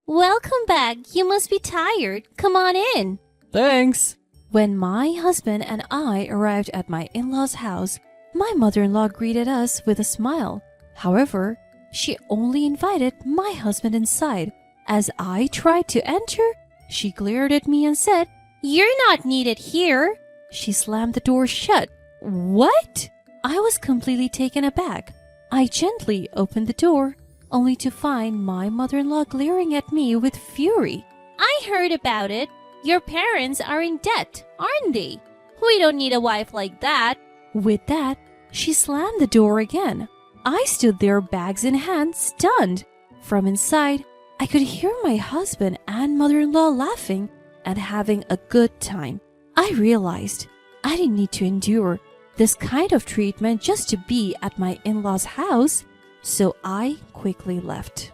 Welcome back. You must be tired. Come on in. Thanks. When my husband and I arrived at my in-laws' house, my mother-in-law greeted us with a smile. However, she only invited my husband inside. As I tried to enter, she glared at me and said, "You're not needed here." She slammed the door shut. What? I was completely taken aback. I gently opened the door, only to find my mother-in-law glaring at me with fury. I heard about it. Your parents are in debt, aren't they? We don't need a wife like that. With that, she slammed the door again. I stood there, bags in hand, stunned. From inside, I could hear my husband and mother-in-law laughing and having a good time. I realized I didn't need to endure this kind of treatment just to be at my in-laws' house, so I quickly left.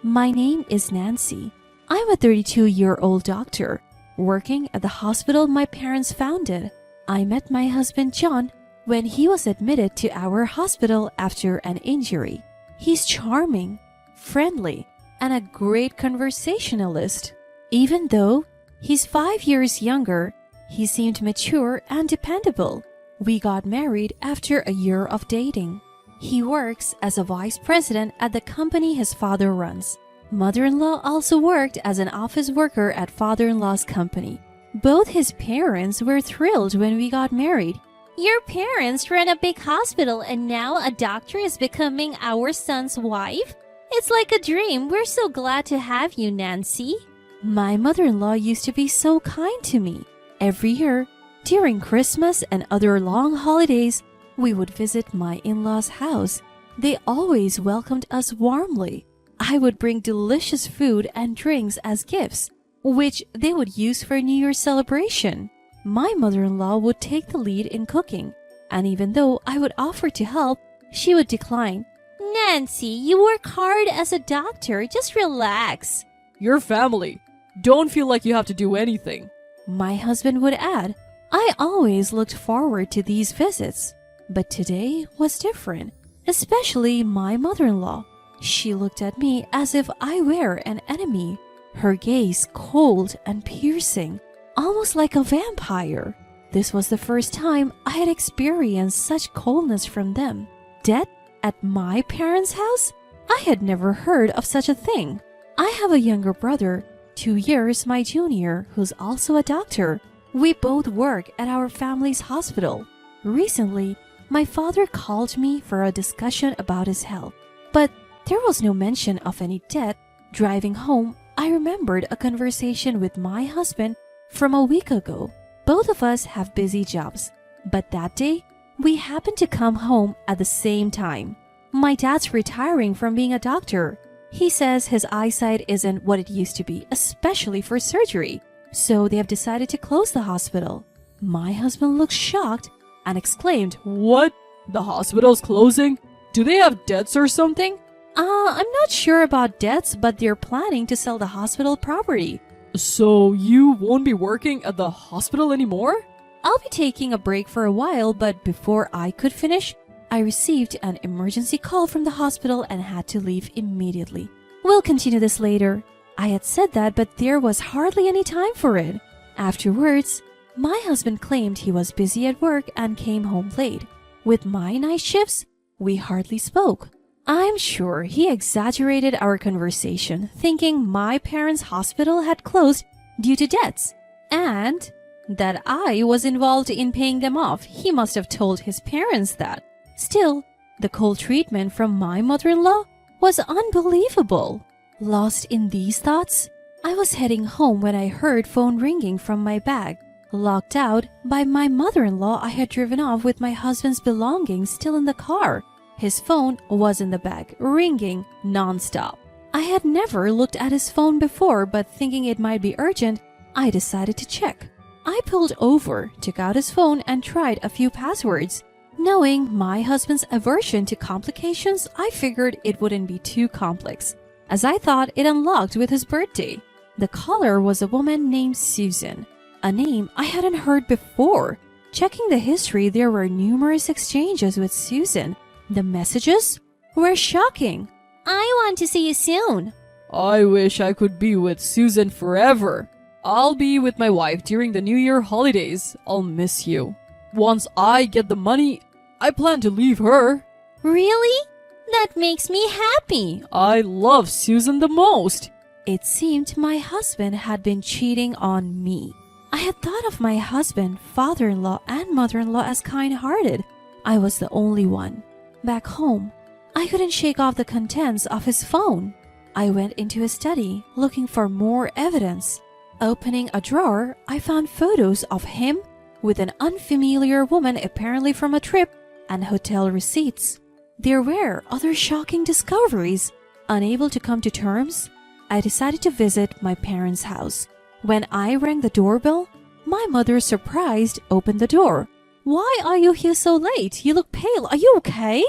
My name is Nancy. I'm a 32-year-old doctor working at the hospital my parents founded. I met my husband John when he was admitted to our hospital after an injury. He's charming, friendly, and a great conversationalist. Even though he's 5 years younger, he seemed mature and dependable. We got married after a year of dating. He works as a vice president at the company his father runs. Mother-in-law also worked as an office worker at father-in-law's company. Both his parents were thrilled when we got married. Your parents run a big hospital and now a doctor is becoming our son's wife? It's like a dream. We're so glad to have you, Nancy. My mother-in-law used to be so kind to me. Every year, during Christmas and other long holidays, we would visit my in-laws' house. They always welcomed us warmly. I would bring delicious food and drinks as gifts, which they would use for New Year's celebration. My mother-in-law would take the lead in cooking, and even though I would offer to help, she would decline. Nancy, you work hard as a doctor. Just relax. You're family. Don't feel like you have to do anything. My husband would add. I always looked forward to these visits, but today was different, especially my mother-in-law. She looked at me as if I were an enemy, her gaze cold and piercing, almost like a vampire. This was the first time I had experienced such coldness from them. Death at my parents' house? I had never heard of such a thing. I have a younger brother, 2 years my junior, who's also a doctor. We both work at our family's hospital. Recently, my father called me for a discussion about his health, but there was no mention of any death. Driving home, I remembered a conversation with my husband from a week ago. Both of us have busy jobs, but that day, we happened to come home at the same time. My dad's retiring from being a doctor. He says his eyesight isn't what it used to be, especially for surgery. So they have decided to close the hospital. My husband looked shocked and exclaimed, What? The hospital's closing? Do they have debts or something? I'm not sure about debts, but they're planning to sell the hospital property. So you won't be working at the hospital anymore? I'll be taking a break for a while, but before I could finish, I received an emergency call from the hospital and had to leave immediately. We'll continue this later. I had said that, but there was hardly any time for it. Afterwards, my husband claimed he was busy at work and came home late. With my night shifts, we hardly spoke. I'm sure he exaggerated our conversation, thinking my parents' hospital had closed due to debts, and that I was involved in paying them off. He must have told his parents that. Still, the cold treatment from my mother-in-law was unbelievable. Lost in these thoughts, I was heading home when I heard phone ringing from my bag. Locked out by my mother-in-law, I had driven off with my husband's belongings still in the car. His phone was in the bag, ringing non-stop. I had never looked at his phone before, but thinking it might be urgent, I decided to check. I pulled over, took out his phone, and tried a few passwords. Knowing my husband's aversion to complications, I figured it wouldn't be too complex, as I thought it unlocked with his birthday. The caller was a woman named Susan, a name I hadn't heard before. Checking the history, there were numerous exchanges with Susan. The messages were shocking. I want to see you soon. I wish I could be with Susan forever. I'll be with my wife during the New Year holidays. I'll miss you. Once I get the money, I plan to leave her. Really? That makes me happy. I love Susan the most. It seemed my husband had been cheating on me. I had thought of my husband, father-in-law, and mother-in-law as kind-hearted. I was the only one. Back home, I couldn't shake off the contents of his phone. I went into his study looking for more evidence. Opening a drawer, I found photos of him with an unfamiliar woman apparently from a trip and hotel receipts. There were other shocking discoveries. Unable to come to terms, I decided to visit my parents' house. When I rang the doorbell, my mother, surprised, opened the door. "Why are you here so late? You look pale. Are you okay?"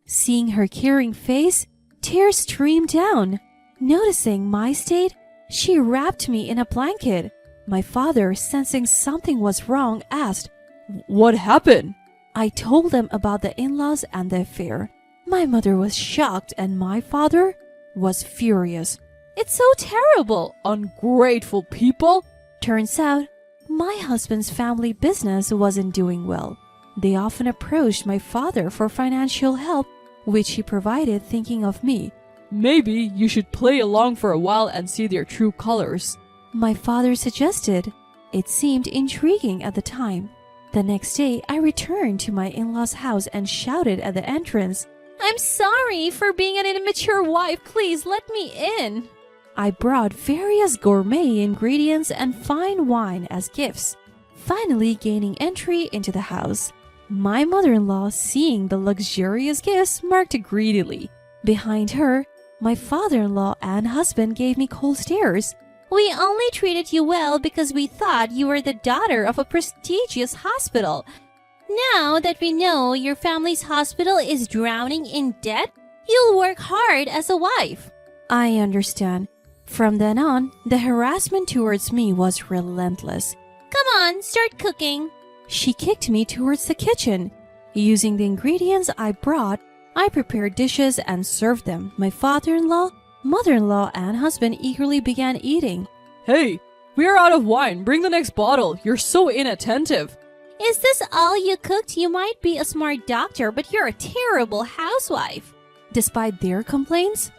Seeing her caring face, tears streamed down. Noticing my state, she wrapped me in a blanket. My father, sensing something was wrong, asked, What happened? I told them about the in-laws and the affair. My mother was shocked and my father was furious. It's so terrible. Ungrateful people. Turns out, my husband's family business wasn't doing well. They often approached my father for financial help, which he provided, thinking of me. Maybe you should play along for a while and see their true colors. My father suggested. It seemed intriguing at the time. The next day, I returned to my in-laws' house and shouted at the entrance, I'm sorry for being an immature wife. Please let me in. I brought various gourmet ingredients and fine wine as gifts, finally gaining entry into the house. My mother-in-law, seeing the luxurious gifts, marked greedily. Behind her, my father-in-law and husband gave me cold stares. We only treated you well because we thought you were the daughter of a prestigious hospital. Now that we know your family's hospital is drowning in debt, you'll work hard as a wife. I understand. From then on, the harassment towards me was relentless. Come on, start cooking. She kicked me towards the kitchen. Using the ingredients I brought, I prepared dishes and served them. My father-in-law, mother-in-law, and husband eagerly began eating. Hey, we're out of wine. Bring the next bottle. You're so inattentive. Is this all you cooked? You might be a smart doctor, but you're a terrible housewife. Despite their complaints,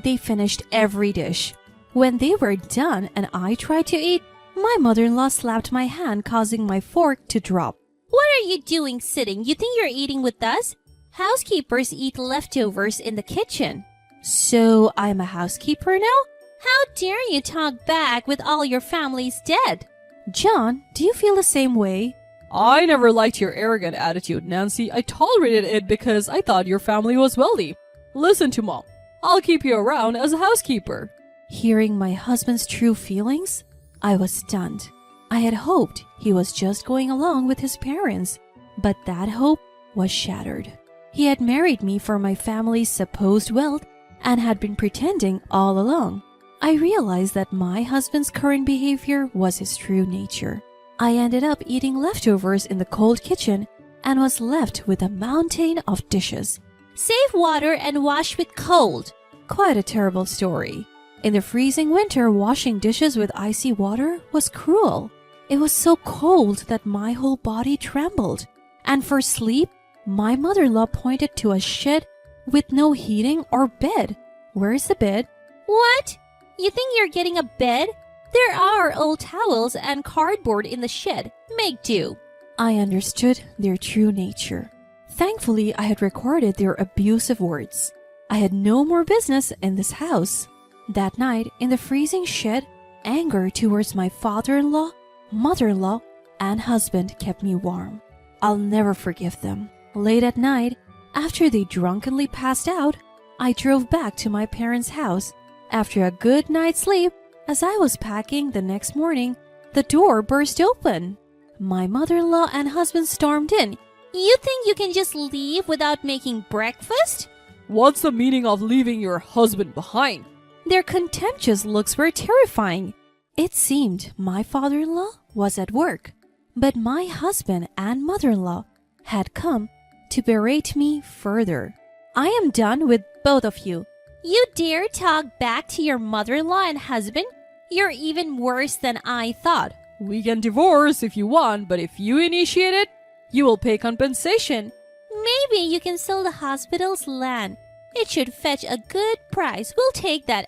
they finished every dish. When they were done and I tried to eat, my mother-in-law slapped my hand, causing my fork to drop. What are you doing sitting? You think you're eating with us? Housekeepers eat leftovers in the kitchen. So I'm a housekeeper now? How dare you talk back with all your families dead? John, do you feel the same way? I never liked your arrogant attitude, Nancy. I tolerated it because I thought your family was wealthy. Listen to Mom. I'll keep you around as a housekeeper. Hearing my husband's true feelings, I was stunned. I had hoped he was just going along with his parents, but that hope was shattered. He had married me for my family's supposed wealth and had been pretending all along. I realized that my husband's current behavior was his true nature. I ended up eating leftovers in the cold kitchen and was left with a mountain of dishes. Save water and wash with cold. Quite a terrible story. In the freezing winter, washing dishes with icy water was cruel. It was so cold that my whole body trembled. And for sleep, my mother-in-law pointed to a shed with no heating or bed. Where is the bed? What? You think you're getting a bed? There are old towels and cardboard in the shed. Make do. I understood their true nature. Thankfully, I had recorded their abusive words. I had no more business in this house. That night, in the freezing shed, anger towards my father-in-law, mother-in-law, and husband kept me warm. I'll never forgive them. Late at night, after they drunkenly passed out, I drove back to my parents' house. After a good night's sleep, as I was packing the next morning, the door burst open. My mother-in-law and husband stormed in. You think you can just leave without making breakfast? What's the meaning of leaving your husband behind? Their contemptuous looks were terrifying. It seemed my father-in-law was at work, but my husband and mother-in-law had come to berate me further. I am done with both of you. You dare talk back to your mother-in-law and husband? You're even worse than I thought. We can divorce if you want, but if you initiate it, you will pay compensation. Maybe you can sell the hospital's land. It should fetch a good price. We'll take that.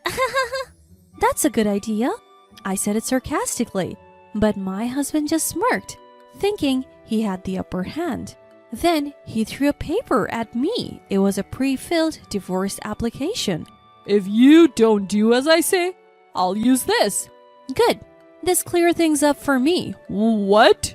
That's a good idea. I said it sarcastically, but my husband just smirked, thinking he had the upper hand. Then he threw a paper at me. It was a pre-filled divorce application. If you don't do as I say, I'll use this. Good. This clears things up for me. What?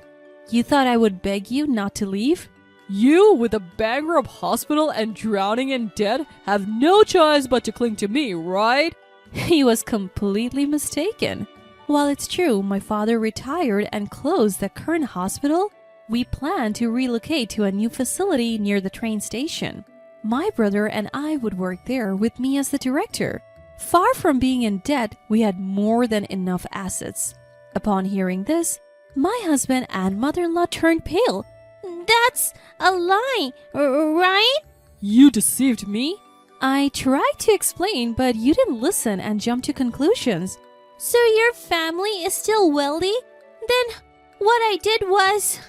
You thought I would beg you not to leave? You, with a bankrupt hospital and drowning in debt, have no choice but to cling to me, right? He was completely mistaken. While it's true my father retired and closed the current hospital, we plan to relocate to a new facility near the train station. My brother and I would work there with me as the director. Far from being in debt, we had more than enough assets. Upon hearing this, my husband and mother-in-law turned pale. That's a lie, right? You deceived me? I tried to explain, but you didn't listen and jumped to conclusions. So your family is still wealthy? Then what I did was...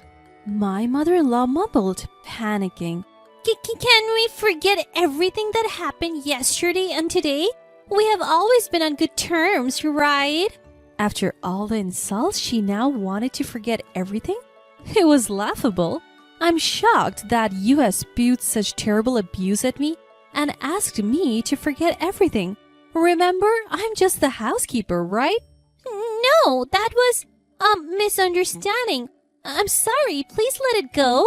My mother-in-law mumbled, panicking. Can we forget everything that happened yesterday and today? We have always been on good terms, right? After all the insults, she now wanted to forget everything? It was laughable. I'm shocked that you have spewed such terrible abuse at me and asked me to forget everything. Remember, I'm just the housekeeper, right? No, that was a misunderstanding. I'm sorry, please let it go.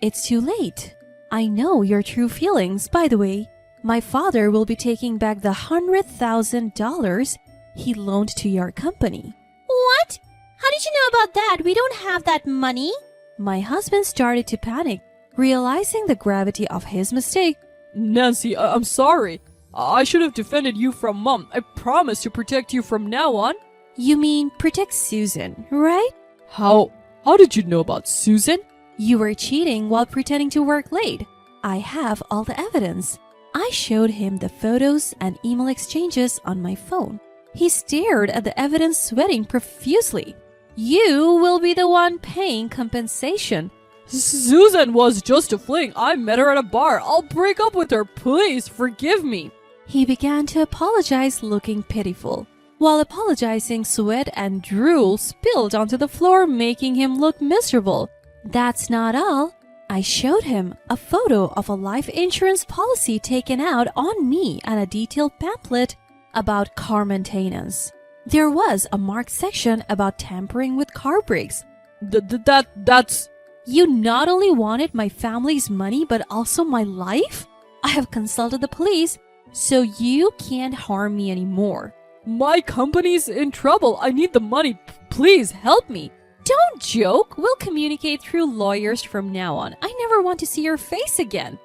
It's too late. I know your true feelings. By the way, my father will be taking back the $100,000 he loaned to your company. What? How did you know about that? We don't have that money. My husband started to panic, realizing the gravity of his mistake. Nancy, I'm sorry. I should have defended you from Mom. I promise to protect you from now on. You mean protect Susan, right? How did you know about Susan? You were cheating while pretending to work late. I have all the evidence. I showed him the photos and email exchanges on my phone. He stared at the evidence, sweating profusely. You will be the one paying compensation. Susan was just a fling. I met her at a bar. I'll break up with her. Please forgive me. He began to apologize, looking pitiful. While apologizing, sweat and drool spilled onto the floor, making him look miserable. That's not all. I showed him a photo of a life insurance policy taken out on me and a detailed pamphlet about car maintenance. There was a marked section about tampering with car brakes. That's... You not only wanted my family's money, but also my life? I have consulted the police, so you can't harm me anymore. My company's in trouble. I need the money. Please help me. Don't joke. We'll communicate through lawyers from now on. I never want to see your face again.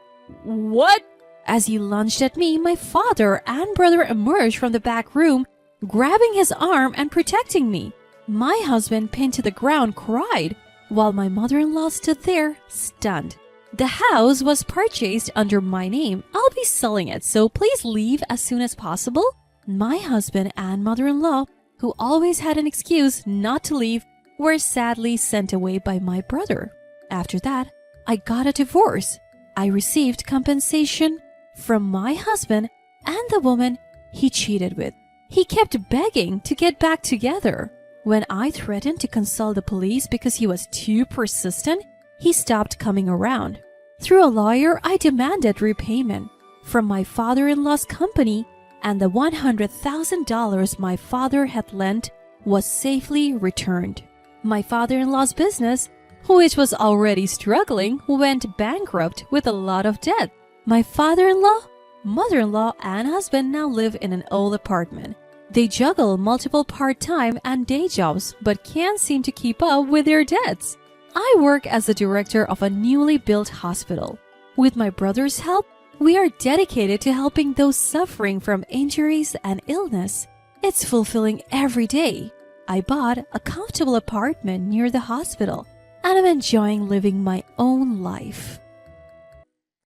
What? As he lunged at me, my father and brother emerged from the back room, grabbing his arm and protecting me. My husband, pinned to the ground, cried, while my mother-in-law stood there, stunned. The house was purchased under my name. I'll be selling it, so please leave as soon as possible. My husband and mother-in-law, who always had an excuse not to leave, were sadly sent away by my brother. After that, I got a divorce. I received compensation from my husband and the woman he cheated with. He kept begging to get back together. When I threatened to consult the police because he was too persistent, he stopped coming around. Through a lawyer, I demanded repayment from my father-in-law's company, and the $100,000 my father had lent was safely returned. My father-in-law's business, which was already struggling, went bankrupt with a lot of debt. My father-in-law, mother-in-law, and husband now live in an old apartment. They juggle multiple part-time and day jobs but can't seem to keep up with their debts. I work as the director of a newly built hospital. With my brother's help, we are dedicated to helping those suffering from injuries and illness. It's fulfilling every day. I bought a comfortable apartment near the hospital, and I'm enjoying living my own life.